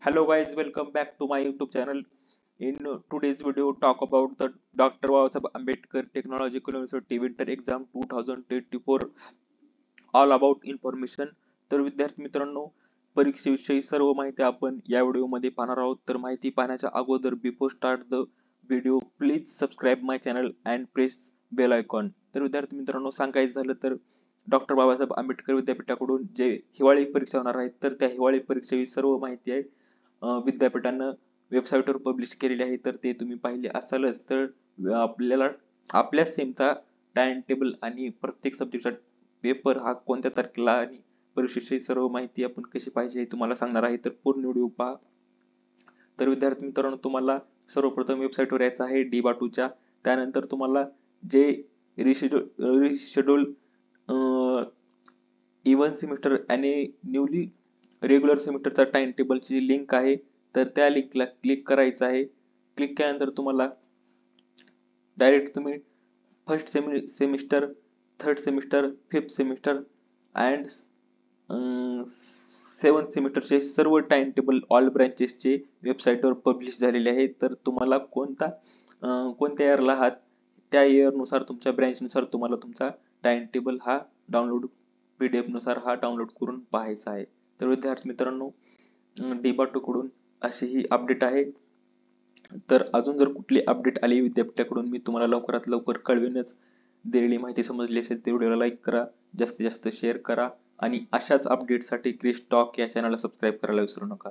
Hello guys, welcome back to my YouTube channel. In today's video, talk about the Dr. Babasaheb Ambedkar Technological University Winter Exam 2024. All about information. तर विद्यार्थी मित्रांनो, परीक्षेविषयी सर्व माहिती आपण या व्हिडिओमध्ये पाहणार आहोत. तर माहिती पाहण्याच्या अगोदर before start the video please subscribe my channel and press bell icon. तर विद्यार्थी मित्रांनो, सांगायचं झालं तर डॉक्टर बाबासाहेब आंबेडकर विद्यापीठाकडून जे हिवाळी परीक्षा होणार आहेत, तर त्या हिवाळी परीक्षेची सर्व माहिती आहे विद्यापीठानं वेबसाईटवर पब्लिश केलेली आहे. तर ते तुम्ही पाहिले असालच. तर आपल्याला आपल्या सेमचा टाइम टेबल आणि प्रत्येक सब्जेक्टचा पेपर हा कोणत्या तारखेला आणि परीक्षेची सर्व माहिती आपण कशी पाहिजे हे तुम्हाला सांगणार आहे. तर पूर्ण व्हिडिओ पहा. तर विद्यार्थी मित्रांनो, तुम्हाला सर्वप्रथम वेबसाईटवर यायचं आहे D-BATUच्या. त्यानंतर तुम्हाला जे रिशेड्यूल इव्हन सेमिस्टर आणि न्यूली रेग्युलर सेमिस्टरचा टाइम टेबलची लिंक आहे. तर त्या लिंकला क्लिक करायचं आहे. क्लिक केल्यानंतर तुम्हाला डायरेक्ट तुम्ही first semester, third semester, fifth semester and seventh सेमिस्टरचे सर्व टाइम टेबल ऑल ब्रँचेसचे वेबसाईटवर पब्लिश झालेले आहे. तर तुम्हाला कोणत्या इयरला आहात त्या इयरनुसार तुमच्या ब्रँचनुसार तुम्हाला तुमचा टाइम टेबल हा डाउनलोड PDF नुसार हा डाउनलोड करून पाहायचा आहे. तर विद्यार्थी मित्रांनो, D-BATU कडून अशी ही अपडेट आहे. तर अजून जर कुठली अपडेट आली विद्यापीठाकडून मी तुम्हाला लवकरात लवकर कळवेनच. दिलेली माहिती समजली असेल तर व्हिडिओला लाईक करा, जास्तीत जास्त शेअर करा आणि अशाच अपडेटसाठी क्रिश टॉक या चॅनलला सबस्क्राईब करायला विसरू नका.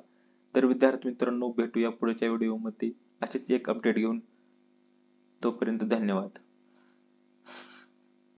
तर विद्यार्थी मित्रांनो, भेटूया पुढच्या व्हिडिओमध्ये अशीच एक अपडेट घेऊन. तोपर्यंत धन्यवाद.